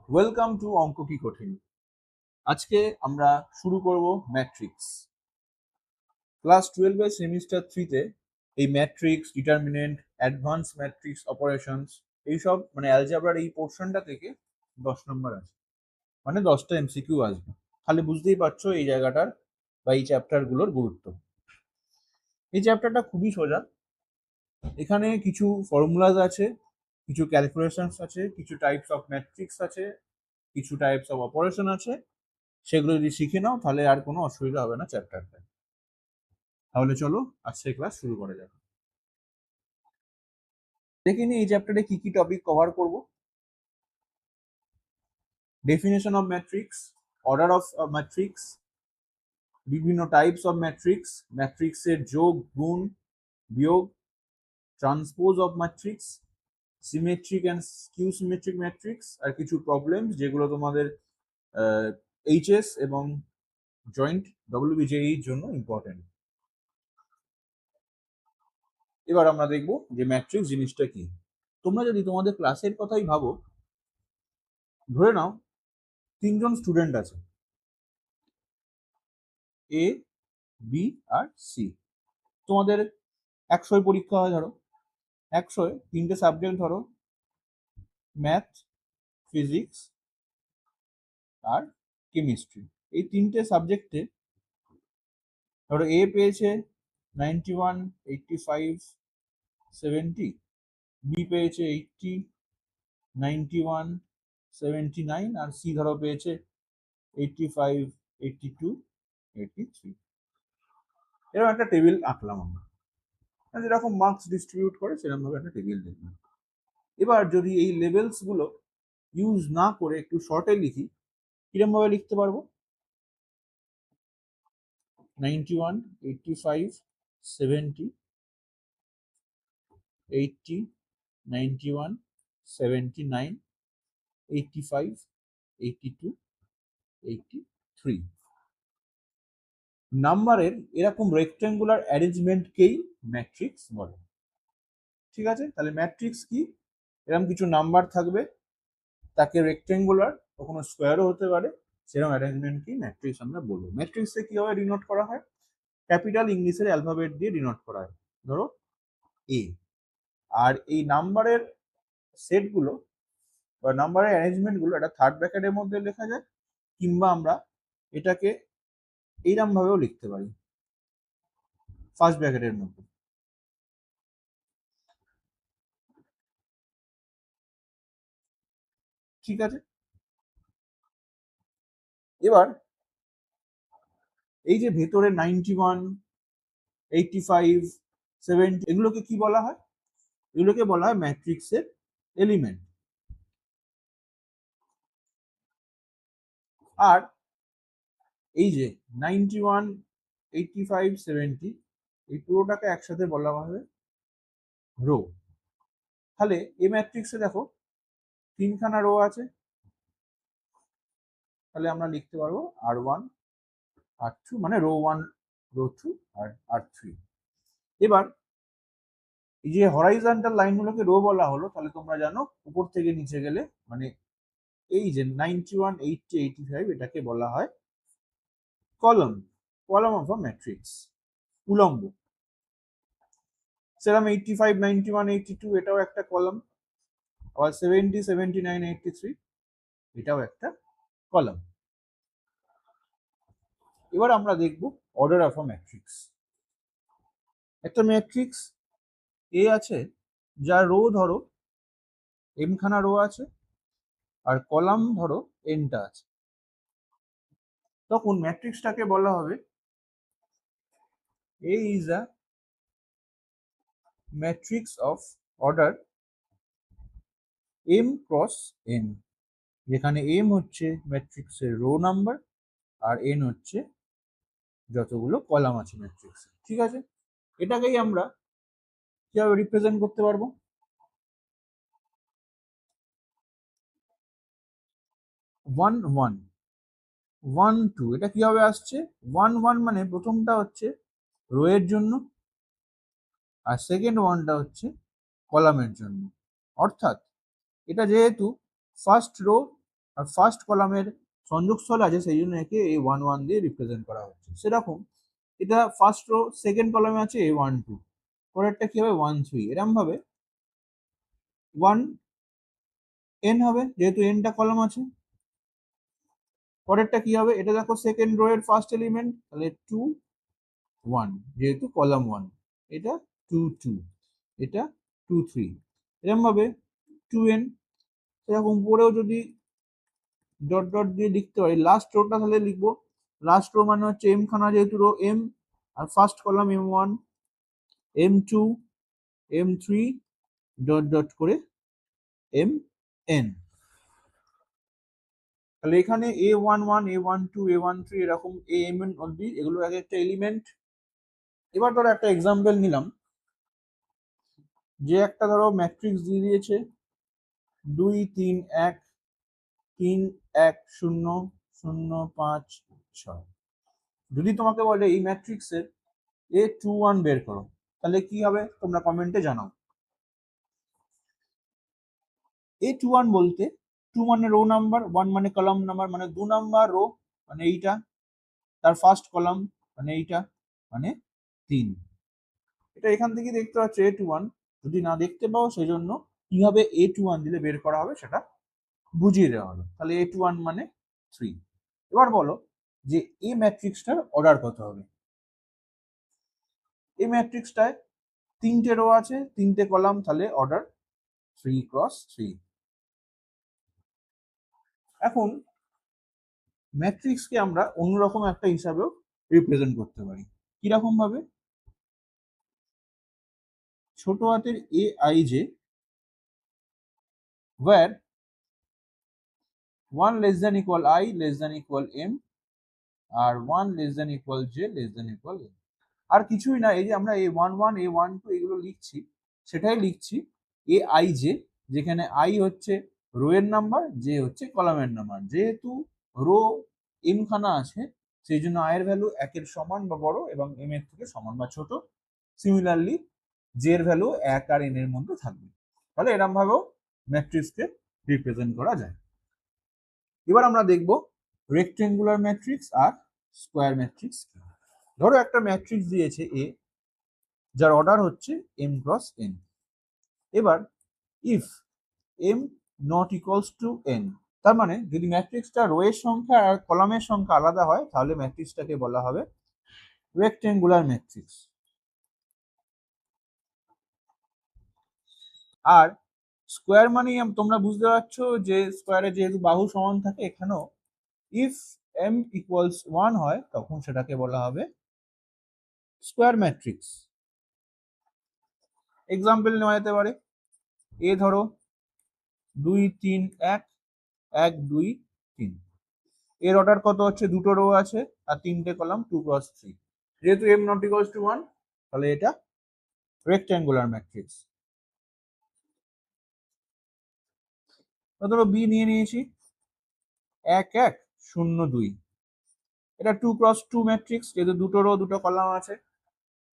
Welcome to অঙ্ক কি কঠিন। আজকে আমরা শুরু করব ম্যাট্রিক্স। ক্লাস 12 এর সেমিস্টার 3 তে এই matrix, determinant, advance matrix operations এইসব মানে অ্যালজেব্রার এই পোর্শনটা থেকে 10 নম্বর আসবে, মানে 10টা এমসিকিউ আসবে। খালি বুঝতেই পারছো এই জায়গাটার বা এই চ্যাপ্টারগুলোর গুরুত্ব। এই চ্যাপ্টারটা খুবই সোজা। এখানে কিছু ফর্মুলাজ আছে, কিছু ক্যালকুলেশনস আছে, কিছু টাইপস অফ ম্যাট্রিক্স আছে, কিছু টাইপস অফ অপারেশন আছে। সেগুলো যদি শিখে নাও তাহলে আর কোনো অসুবিধা হবে না চ্যাপ্টারটা। তাহলে চলো আজকে ক্লাস শুরু করা যাক। দেখে নিই এই চ্যাপ্টারে কি কি টপিক কভার করব। Definition of matrix, order of matrix, বিভিন্ন টাইপস অফ ম্যাট্রিক্স, ম্যাট্রিক্সের যোগ, গুণ, বিয়োগ, transpose of matrix, symmetric and skew symmetric matrix, আর কিছু প্রবলেমস যেগুলো তোমাদের এইচএস এবং জয়েন্ট ডব্লিউবিজেই জন্য ইম্পর্টেন্ট। এবার আমরা দেখব যে ম্যাট্রিক্স জিনিসটা কি। তোমরা যদি তোমাদের ক্লাসের কথাই ভাবো, ধরে নাও 3জন স্টুডেন্ট আছে, এ, বি আর সি। তোমাদের 100 পরীক্ষা হয়, ধরো 100 3টে সাবজেক্ট, ধরো ম্যাথ, ফিজিক্স আর কেমিস্ট্রি। এই 3টে সাবজেক্টে ধরো এ পেয়েছে 91, 85, 70, বি পেয়েছে 80, 91, 79 আর সি ধরো পেয়েছে 85, 82, 83। এরকম একটা টেবিল আঁকলাম আমরা, যেরকম মার্কস ডিস্ট্রিবিউট করে সেরকম ভাবে একটা টেবিল দেখলাম। এবার যদি এই লেভেলস গুলো ইউজ না করে একটু শর্টে লিখি, কিরকম ভাবে লিখতে পারবো? 91, 85, 70, 80, 91, 79, 85, 82, 83 নাম্বারের এরকম রেক্টেঙ্গুলার অ্যারেঞ্জমেন্টকেই ম্যাট্রিক্স বলে। ঠিক আছে, তাহলে ম্যাট্রিক্স কি? এরকম কিছু নাম্বার থাকবে, তাকে রেক্টেঙ্গুলার, কখনো স্কোয়ারও হতে পারে, সেরকম অ্যারেঞ্জমেন্টকেই ম্যাট্রিক্স আমরা বলবো। ম্যাট্রিক্সে কিভাবে ডিনোট করা হয়? ক্যাপিটাল ইংলিশের অ্যালফাবেট দিয়ে ডিনোট করা হয়, ধরো এ। আর এই নাম্বারের সেটগুলো বা নাম্বারের অ্যারেঞ্জমেন্টগুলো একটা থার্ড ব্র্যাকেটের মধ্যে লেখা যায়, কিংবা আমরা এটাকে এইরকম ভাবেও লিখতে পারি, ফার্স্ট ব্র্যাকেটের মধ্যে। ঠিক আছে, এবার এই যে ভেতরে 91, 85, 70 এগুলোকে কি বলা হয়? এগুলোকে বলা হয় ম্যাট্রিক্সের এলিমেন্ট। আর এই যে 91, 85, 70 এই পুরোটাকে একসাথে বলা হবে রো। তাহলে এই ম্যাট্রিক্সে দেখো 3খানা রো আছে, তাহলে আমরা লিখতে পারবো R1, R2, মানে রো 1, রো 2 আর R3। এবার এই যে হরাইজন্টাল লাইনগুলোকে রো বলা হলো, তাহলে তোমরা জানো উপর থেকে নিচে গেলে মানে এই যে 91, 80, 85 এটাকে বলা হয় কলম, কলম অফ আ ম্যাট্রিক্স, উলম্ব। সেরকম 85, 91, 82 এটাও একটা কলম, আবার 70, 79, 83 এটাও একটা কলম। এবার আমরা দেখব অর্ডার অফ আ ম্যাট্রিক্স। একটা ম্যাট্রিক্স এ আছে, যার রো ধরো এম খানা রো আছে আর কলাম ধরো এনটা আছে, তখন ম্যাট্রিক্সটাকে বলা হবে A is a matrix of order m cross n, যেখানে এম হচ্ছে ম্যাট্রিক্সের রো নাম্বার আর এন হচ্ছে যতগুলো কলাম আছে ম্যাট্রিক্সে। ঠিক আছে, এটাকেই আমরা কিভাবে রিপ্রেজেন্ট করতে পারবো? 1, 1, 1, 2 এটা কিভাবে আসছে? 1, 1 মানে প্রথমটা হচ্ছে রো এর জন্য আর সেকেন্ড ওয়ানটা হচ্ছে কলামের জন্য। অর্থাৎ এটা যেহেতু ফার্স্ট রো আর ফার্স্ট কলামের সংযোগস্থল আছে, সেই জন্য একে A11 দিয়ে রিপ্রেজেন্ট করা হচ্ছে। সেরকম এটা ফার্স্ট রো, সেকেন্ড কলামে আছে A12, পরেরটা কি হবে 13, এরকম ভাবে 1n হবে যেহেতু nটা কলাম আছে। পরেরটা কি হবে, এটা দেখো সেকেন্ড রো এর ফার্স্ট এলিমেন্ট, তাহলে 2 1 যেহেতু কলাম 1, এটা 2 2, এটা 2 3, এরকম ভাবে 2n। এরকম উপরেও যদি ডট ডট দিয়ে লিখতে পারি, লাস্ট রোটা তাহলে লিখবো, লাস্ট রো মানে হচ্ছে m খানা, যেহেতু রো m, আর first column m1 m2 m3 dot dot করে mn। তাহলে এখানে A11 A12 A13 এরকম amn অবধি এগুলো এক একটা এলিমেন্ট। এবার ধরো একটা এক্সাম্পল নিলাম, যে একটা ধরো ম্যাট্রিক্স দিয়ে দিয়েছে 2 3 1 3 1 0 0 5 6। যদি তোমাকে বলে এই ম্যাট্রিক্সের A21 বের করো, তাহলে কি হবে তোমরা কমেন্টে জানাও। A21 বলতে 2 মানে রো নাম্বার, 1 মানে কলাম নাম্বার, মানে 2 নাম্বার রো মানে এইটা, তার ফার্স্ট কলাম মানে এইটা, মানে 3। এটা এখান থেকে দেখতে পাচ্ছ A21, যদি না দেখতে পাও সেই জন্য কিভাবে A21 দিলে বের করা হবে সেটা বুঝিয়ে দেওয়া হলো। তাহলে A21 মানে 3। এবার বলো যে এই ম্যাট্রিক্সটার অর্ডার কত হবে। এই ম্যাট্রিক্সটায় 3টে রো আছে, 3টে কলাম, তাহলে অর্ডার 3 × 3। এখন ম্যাট্রিক্সকে আমরা অন্যরকম একটা হিসাবেও রিপ্রেজেন্ট করতে পারি। কিরকম ভাবে, ছোট হাতের Aij where 1 less than equal I less than equal m R 1 less than equal j less than equal m। আর কিছুই না, এই যে আমরা A11 A12 এগুলো লিখছি, সেটাই লিখছি Aij, যেখানে i হচ্ছে রো এর নাম্বার, j হচ্ছে কলামের নাম্বার। যেহেতু রো m খানা আছে, সেই জন্য i এর ভ্যালু 1 এর সমান বা বড় এবং m এর থেকে সমান বা ছোট। সিমিলারলি j এর ভ্যালু 1 আর n এর মধ্যে থাকবে। তাহলে এরকম ভাবেও ম্যাট্রিক্সকে রিপ্রেজেন্ট করা যায়। এবার আমরা দেখব রেক্টেঙ্গুলার ম্যাট্রিক্স আর স্কোয়ার ম্যাট্রিক্স। ধরো একটা ম্যাট্রিক্স দিয়েছে A, যার অর্ডার হচ্ছে m × n। এবার if m not equals to n, তার মানে যদি ম্যাট্রিক্সটা রো এর সংখ্যা আর কলামের সংখ্যা আলাদা হয়, তাহলে ম্যাট্রিক্সটাকে বলা হবে রেক্টেঙ্গুলার ম্যাট্রিক্স। আর স্কোয়ার মানে তোমরা বুঝতে পারছো যে স্কোয়ারে যেহেতু বাহু সমান থাকে, এখানেও ইফ m ইকুয়ালস 1 হয় তখন সেটাকে বলা হবে স্কোয়ার ম্যাট্রিক্স। এক্সাম্পল নেওয়া যেতে পারে, এ ধরো 2 3 1 1 2 3, এর অর্ডার কত হচ্ছে, দুটো রো আছে আর 3টে কলাম, 2 × 3। যেহেতু m নট ইকুয়ালস টু 1, তাহলে এটা রেক্ট্যাঙ্গুলার ম্যাট্রিক্স। ধরো বি নিয়ে নিয়েছি 1 1 0 2, এটা 2 × 2 ম্যাট্রিক্স, যেহেতু দুটো রো দুটো কলাম আছে,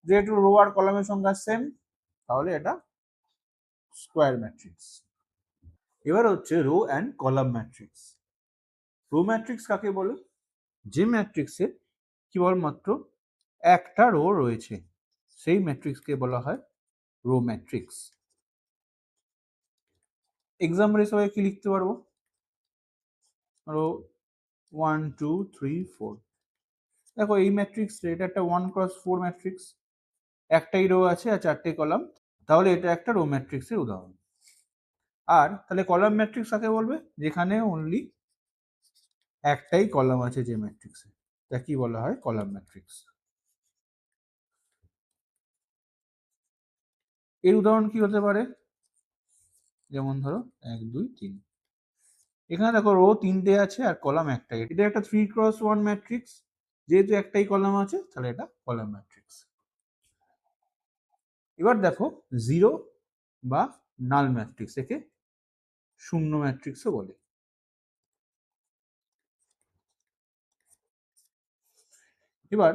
যেহেতু রো আর কলামের সংখ্যা সেম, তাহলে এটা স্কোয়ার ম্যাট্রিক্স। এবার হচ্ছে rho and column matrix. Row matrix কাকে বলে, যে ম্যাট্রিক্সে কেবলমাত্র একটা রো রয়েছে, সেই ম্যাট্রিক্সকে বলা হয় রো ম্যাট্রিক্স। এক্সাম্পল হিসেবে কি লিখতে পারবো, রো 1 2 3 4। দেখো এই ম্যাট্রিক্স, এটা একটা 1 × 4 ম্যাট্রিক্স, একটাই রো আছে আর 4টে কলাম, তাহলে এটা একটা রো ম্যাট্রিক্সের উদাহরণ। আর তাহলে কলাম ম্যাট্রিক্স কাকে বলবে, যেখানে অনলি একটাই কলাম আছে যে ম্যাট্রিক্সে, তা কি বলা হয় কলাম ম্যাট্রিক্স। এর উদাহরণ কি হতে পারে, যেমন ধরো 1 2 3, এখানে দেখো রো 3টে আছে আর কলাম একটাই, এটা একটা 3 × 1 ম্যাট্রিক্স, যেহেতু একটাই কলাম আছে তাহলে এটা কলাম ম্যাট্রিক্স। এবার দেখো জিরো বা নাল ম্যাট্রিক্স, একে শূন্য ম্যাট্রিক্সও বলে। এবার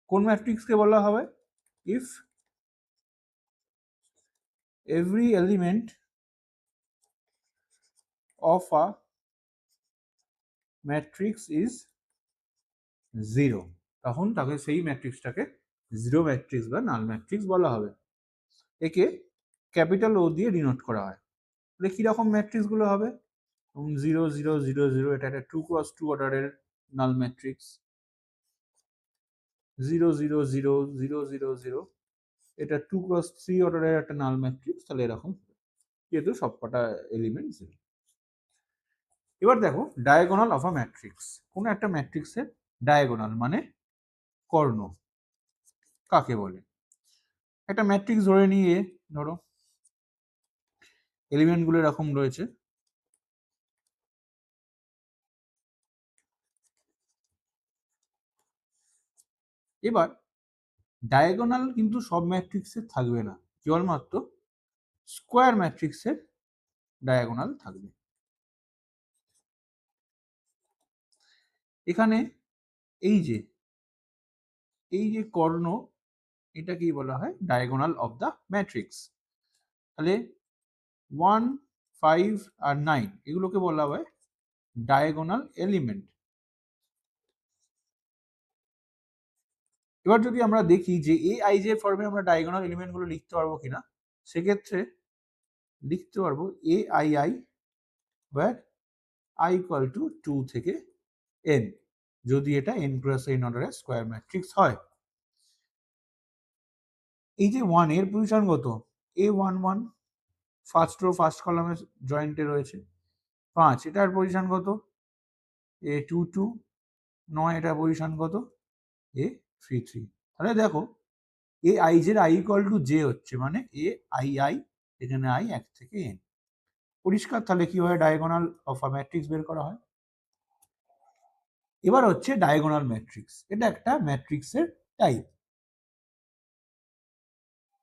কোন ম্যাট্রিক্সকে বলা হবে, if every element of a matrix is zero, তখন তাকে সেই ম্যাট্রিক্সটাকে জিরো ম্যাট্রিক্স বা নাল ম্যাট্রিক্স বলা হবে। একে ক্যাপিটাল ও দিয়ে ডিনোট করা হয়। তাহলে কিরকম ম্যাট্রিক্স গুলো হবে? 0 0 0 0, এটা একটা 2x2 অর্ডারের নাল ম্যাট্রিক্স। 0 0 0 0 0 0, এটা 2x3 অর্ডারের একটা নাল ম্যাট্রিক্স। তাহলে এরকম, যেহেতু সবকটা এলিমেন্ট জিরো। এবার দেখো ডায়াগোনাল অফ আ ম্যাট্রিক্স। কোন একটা ম্যাট্রিক্সের ডায়াগোনাল মানে কর্ণ কাকে বলে? একটা ম্যাট্রিক্স ধরে নিয়ে ধরো এলিমেন্ট গুলো এরকম রয়েছে, এবার ডায়াগোনাল কিন্তু সব ম্যাট্রিক্সের থাকবে না, কেবলমাত্র স্কোয়ার ম্যাট্রিক্সের ডায়াগোনাল থাকবে। এখানে এই যে কর্ণ, এটাকেই বলা হয় ডায়াগোনাল অফ দ্য ম্যাট্রিক্স। তাহলে 1 5 আর 9 এগুলোকে বলা হয় ডায়াগোনাল এলিমেন্ট। এবার যদি আমরা দেখি যে এ আই জে ফর্মে আমরা ডায়াগোনাল এলিমেন্ট গুলো লিখতে পারবো কিনা, সেক্ষেত্রে লিখতে পারবো A I I where i equal to 2 থেকে n, যদি এটা n প্লাস n অর্ডারের স্কোয়ার ম্যাট্রিক্স হয়। এই যে 1 এর পজিশন কত? a11 ফার্স্ট রো ফার্স্ট কলামের জয়েন্টে রয়েছে। 5 এটার পজিশন কত? a22 9 এটার পজিশন কত? a33। তাহলে দেখো এ আই জের i ইকুয়াল টু জে হচ্ছে, মানে এ আই আই, এখানে i 1 থেকে n। পরিষ্কার? তাহলে কিভাবে ডায়াগোনাল অফ আ ম্যাট্রিক্স বের করা হয়। এবার হচ্ছে ডায়াগোনাল ম্যাট্রিক্স, এটা একটা ম্যাট্রিক্সের টাইপ।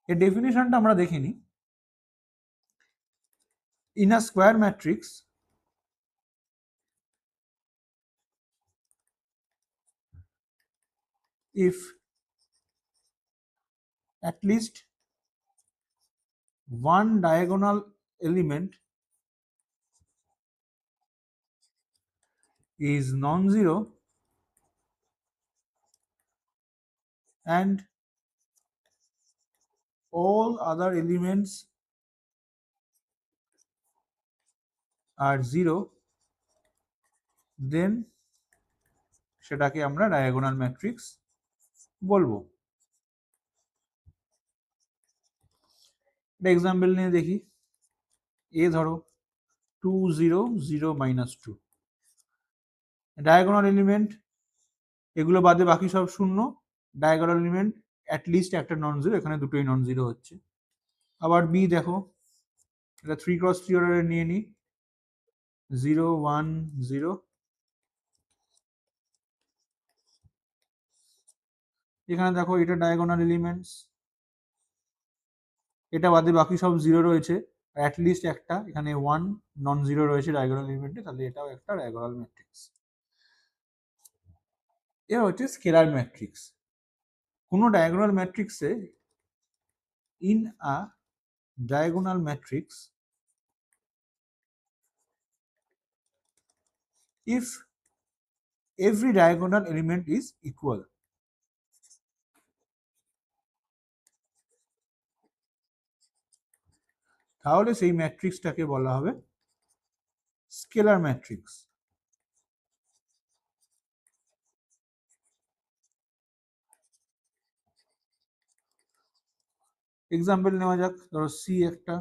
এর ডেফিনিশনটা আমরা দেখে নিই। In a square matrix, if at least one diagonal element is non-zero and all other elements are zero, then সেটাকে আমরা ডায়াগোনাল ম্যাট্রিক্স বলবো। একটা এক্সাম্পল নিয়ে দেখি। এ ধরো 2 0 0 -2, ডায়াগোনাল এলিমেন্ট, এগুলো বাদে বাকি সব শূন্য। ডায়াগোনাল এলিমেন্ট অ্যাটলিস্ট একটা নন জিরো, এখানে দুটোই নন জিরো হচ্ছে। আবার বি দেখো, এটা 3x3 অর্ডারে নিয়ে নিই, 0 1 0, এখানে দেখো এটা ডায়াগোনাল এলিমেন্টস, এটা বাদে বাকি সব জিরো রয়েছে, অ্যাটলিস্ট একটা এখানে 1 নন জিরো রয়েছে ডায়াগোনাল এলিমেন্টে, তাহলে এটাও একটা ডায়াগোনাল ম্যাট্রিক্স। এর হচ্ছে স্কেলার ম্যাট্রিক্স। কোনো ডায়াগোনাল ম্যাট্রিক্সে, in a diagonal matrix, if every diagonal element is equal, তাহলে সেই ম্যাট্রিক্সটাকে বলা হবে স্কেলার ম্যাট্রিক্স। এক্সাম্পল নেওয়া যাক, ধরো সি একটা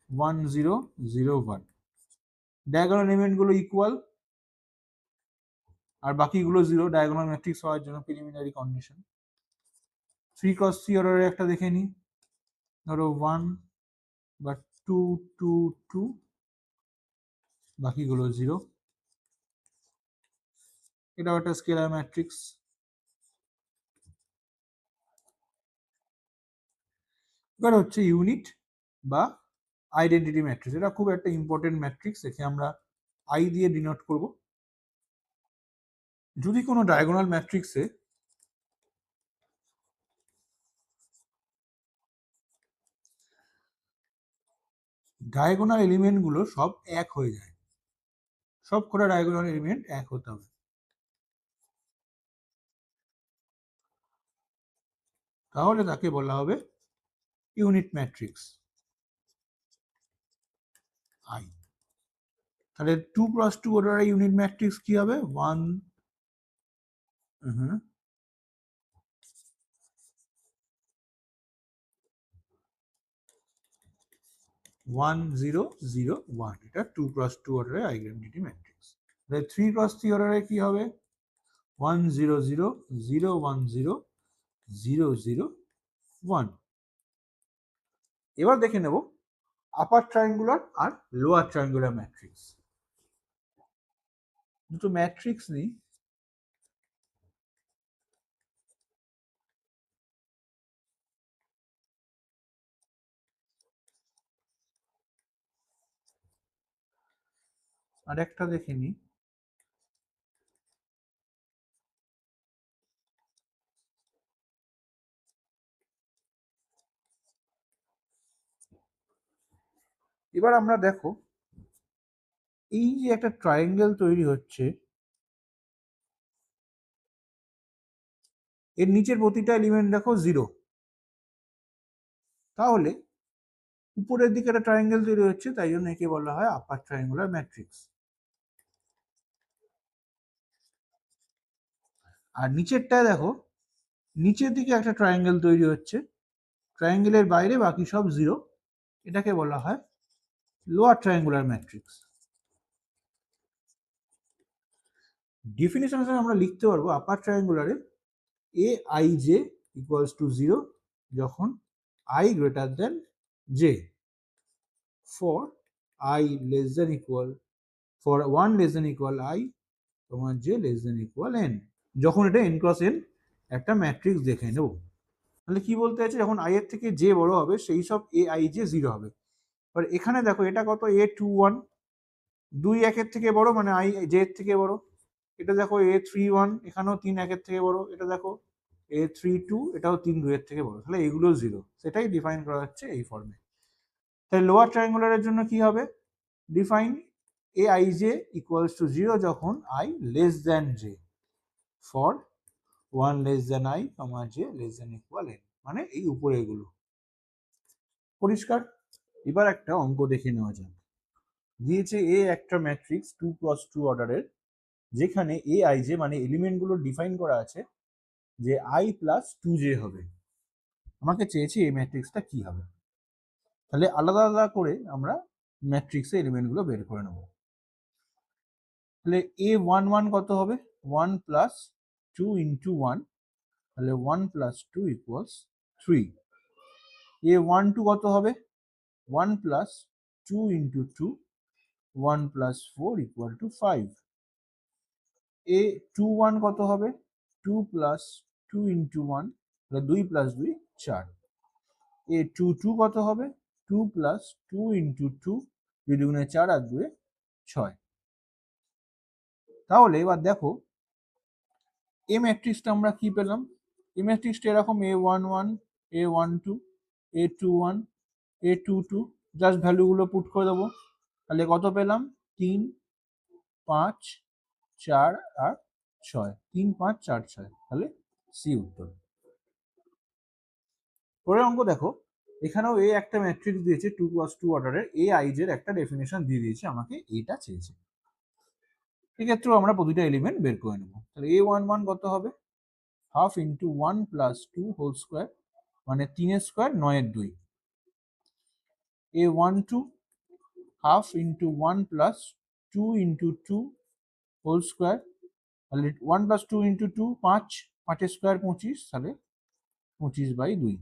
1 0 0 1, ডায়াগোনাল এলিমেন্ট গুলো ইকুয়াল আর বাকিগুলো জিরো, ডায়াগোনাল ম্যাট্রিক্স হওয়ার জন্য প্রিলিমিনারি কন্ডিশন। 3x3 অর্ডারের একটা দেখে নিই, ধরো 1 বা 2 2 2, বাকিগুলো জিরো, এটাও একটা স্কেলার ম্যাট্রিক্স। এবার হচ্ছে ইউনিট বা আইডেন্টিটি ম্যাট্রিক্স। এটা খুব একটা ইম্পর্টেন্ট ম্যাট্রিক্স, একে আমরা আই দিয়ে ডিনোট করব। যদি কোনো ডায়াগোনাল ম্যাট্রিক্সে ডায়াগোনাল এলিমেন্ট গুলো সব এক হয়ে যায়, সব কটা ডায়াগোনাল এলিমেন্ট এক হতে হবে। তাহলে তাকে বলা হবে ইউনিট ম্যাট্রিক্স আই। তাহলে 2x2 অর্ডারের ইউনিট ম্যাট্রিক্স কি হবে? 1 1 0 0 1, এটা 2x2 অর্ডারের আইডেন্টিটি ম্যাট্রিক্স। তাহলে 3x3 অর্ডারে কি হবে? 1 0 0 0 1 0 0 0 1। এবার দেখে নেব আপার ট্রায়াঙ্গুলার আর লোয়ার ট্রায়াঙ্গুলার ম্যাট্রিক্স। দুটো ম্যাট্রিক্স নিই। আর একটা দেখে নিই। এবার আমরা দেখো এই যে একটা ট্রায়াঙ্গেল তৈরি হচ্ছে, এর নিচের প্রতিটা এলিমেন্ট দেখো 0। তাহলে উপরের দিকে একটা ট্রায়াঙ্গেল তৈরি হচ্ছে, তাই জন্য একে বলা হয় আপার ট্রায়াঙ্গুলার ম্যাট্রিক্স। আর নিচেরটায় দেখো নিচের দিকে একটা ট্রায়াঙ্গেল তৈরি হচ্ছে, ট্রায়াঙ্গেলের বাইরে বাকি সব 0, এটাকে বলা হয় লোয়ার ট্রায়াঙ্গুলার ম্যাট্রিক্স। ডেফিনিশন হিসেবে আমরা লিখতে পারবো আপার ট্রায়াঙ্গুলারে a i j equals to 0 যখন i greater than j, for i less than equal, for 1 less than equal i, তোমার j less than equal n. যখন এটা এন ক্রস এন একটা ম্যাট্রিক্স দেখে নেব। তাহলে কি বলতে আছে, যখন আই এর থেকে জে বড় হবে সেই সব এ আই জে 0 হবে। এবার এখানে দেখো এটা কত, এ 2 1, 2 1 থেকে বড় মানে আই জে এর থেকে বড়। এটা দেখো এ 3 1, এখানেও 3 1 থেকে বড়। এটা দেখো এ 3 2, এটাও 3 2 থেকে বড়। তাহলে এগুলো 0, সেটাই ডিফাইন করা হচ্ছে এই ফর্মে। তাহলে লোয়ার ট্রায়াঙ্গুলারের জন্য কি হবে? Define a i j equals to 0 যখন I less than J, for 1 less than I, J less than equal N, মানে এই উপরে এগুলো। পরিষ্কার? এবার একটা অঙ্ক দেখে নেওয়া যাক। দিয়েছে এ একটা ম্যাট্রিক্স 2x2 অর্ডারের, যেখানে এ আই জে মানে এলিমেন্টগুলো ডিফাইন করা আছে যে আই প্লাস 2j হবে। আমাকে চেয়েছে এই ম্যাট্রিক্সটা কি হবে। তাহলে আলাদা আলাদা করে আমরা ম্যাট্রিক্সের এলিমেন্টগুলো বের করে নেব। তাহলে এ 1 1 কত হবে? 1 প্লাস 2 ইন্টু 1, তাহলে 1 প্লাস 2 ইকুয়ালস 3। এ 1 2 কত হবে? 1 plus 2 into 2, 1 plus 4 equal to 5। এ 2 1 কত হবে? 2 প্লাস 2 ইন্টু 1, তাহলে 2 প্লাস 2 4। এ 2 2 কত হবে? 2 প্লাস 2 ইন্টু 2, 2 দুগুণে 4 আর 2 6। তাহলে এবার দেখো এ ম্যাট্রিক্সটা আমরা কি পেলাম? এ ম্যাট্রিক্সটা এরকম এ 1 1, এ 1 2, এ 2 1, এ 2 2, জাস্ট ভ্যালুগুলো পুট করে দেবো। তাহলে কত পেলাম? 3 5 4 আর 6, 3 5 4 6, তাহলে সি উত্তর। পরের অঙ্ক দেখো, এখানেও এ একটা ম্যাট্রিক্স দিয়েছে 2x2 অর্ডারের, এ আইজের একটা ডেফিনেশন দিয়ে দিয়েছে, আমাকে এটা চেয়েছে। এক্ষেত্রেও আমরা প্রতিটা এলিমেন্ট বের করে নেব। তাহলে এ 1 1 কত হবে? Half into 1 plus 2 whole square, মানে 3 স্কোয়ার 9 2। এ 1 2 half into 1 plus 2 into 2 whole square, তাহলে 1 প্লাস 2 ইন্টু 2 5, 5 স্কোয়ার 25, তাহলে 25/2।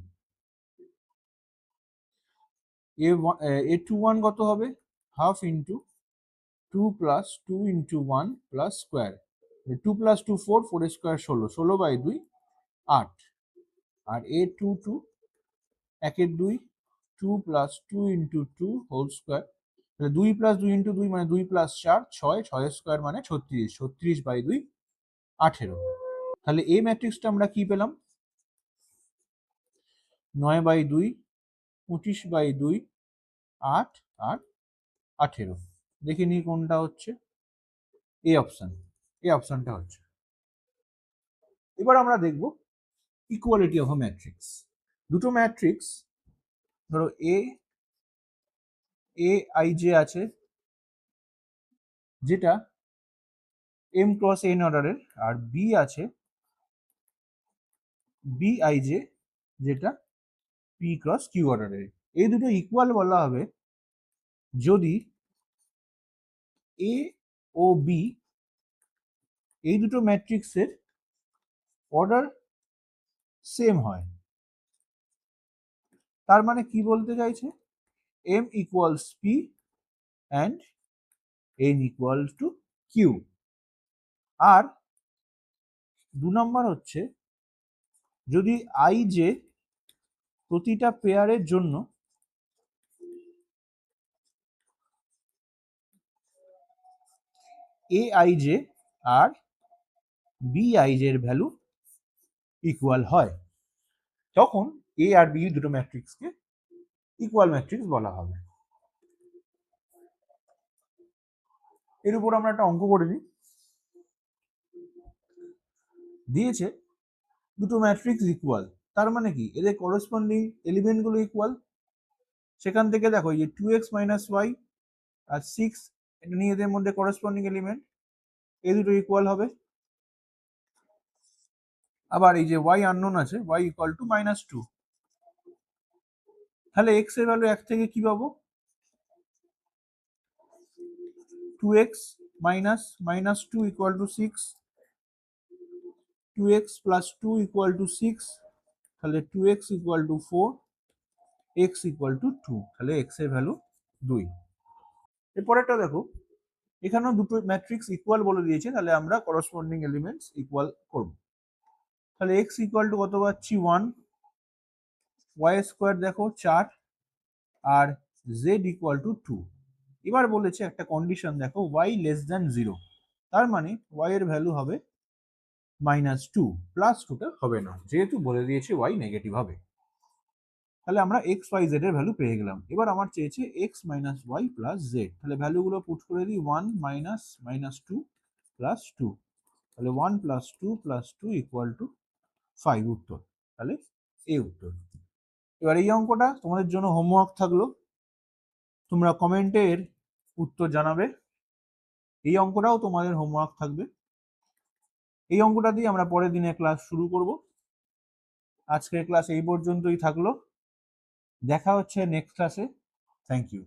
এ 2 1 কত হবে? Half into 2 plus 2 into 1 plus square, 2 plus 2 4, 4 square 16, 16/2 8। আর এ 2 2 1 2, 2 প্লাস 2 ইন্টু 2 হোল স্কোয়ার, তাহলে 2 প্লাস 2 ইন্টু 2 মানে 2 প্লাস 4 6, 6 স্কোয়ার মানে 36, 36/2 18। তাহলে এই ম্যাট্রিক্সটা আমরা কি পেলাম? 9/2, 25/2, 8 আর 18। দেখে নিই কোনটা হচ্ছে। এই অপশনটা হচ্ছে। এবার আমরা দেখব ইকুয়ালিটি অফ আ ম্যাট্রিক্স। দুটো ম্যাট্রিক্স ধরো এ আই জে আছে, যেটা এম ক্রস এন অর্ডারের, আর বি আছে বি আই জে, যেটা পি ক্রস কিউ অর্ডারের। এই দুটো ইকুয়াল বলা হবে যদি এ ও বি এই দুটো ম্যাট্রিক্সের অর্ডার সেম হয়। তার মানে কি বলতে চাইছে, m equals p and n equal to q. আর 2 নম্বর হচ্ছে যদি আই জে প্রতিটা পেয়ারের জন্য এ আই জে আর বি আই জে এর ভ্যালু ইকুয়াল হয়, তখন এ আর বি দুটো ম্যাট্রিক্সকে ইকুয়াল ম্যাট্রিক্স বলা হবে। এর উপর আমরা একটা অঙ্ক করে নিই। দিয়েছে দুটো ম্যাট্রিক্স ইকুয়াল, তার মানে কি এদের করসপন্ডিং এলিমেন্টগুলো ইকুয়াল। সেখান থেকে দেখো এই যে 2x - y আর 6, এটা নিয়ে এদের মধ্যে করসপন্ডিং এলিমেন্ট, এই দুটো ইকুয়াল হবে। আবার এই যে y আননোন আছে, y ইকুয়াল টু -2, তাহলে x এর ভ্যালু 1 থেকে কি পাবো, 2x - -2 equal to 6, 2x + 2 equal to 6, তাহলে 2x equal to 4, x equal to 2, তাহলে x এর ভ্যালু 2। এরপরেরটা দেখো, এখানেও দুটো ম্যাট্রিক্স ইকুয়াল বলে দিয়েছে, তাহলে আমরা করসপন্ডিং এলিমেন্টস ইকুয়াল করব। তাহলে x ইকুয়াল টু কত পাচ্ছি 1, y স্কোয়ার দেখো 4, আর z ইকুয়াল টু 2। এবার বলেছে একটা কন্ডিশন দেখো, y লেস দ্যান 0, তার মানে y এর ভ্যালু হবে -2, +2টা হবে না, যেহেতু বলে দিয়েছে y নেগেটিভ হবে। তাহলে আমরা x y z এর ভ্যালু পেয়ে গেলাম। এবার আমার চেয়েছে x - y + z, তাহলে ভ্যালুগুলো পুট করে দিই, 1 - -2 + 2, তাহলে 1 + 2 + 2 ইকুয়াল টু 5 উত্তর, তাহলে এই উত্তর। এবার এই অঙ্কটা তোমাদের জন্য হোমওয়ার্ক থাকলো, তোমরা কমেন্টে এর উত্তর জানাবে। এই অঙ্কটাও তোমাদের হোমওয়ার্ক থাকবে। এই অঙ্কটা দিয়ে আমরা পরের দিনে ক্লাস শুরু করব। আজকের ক্লাস এই পর্যন্তই থাকলো, দেখা হচ্ছে নেক্সট ক্লাসে। Thank you.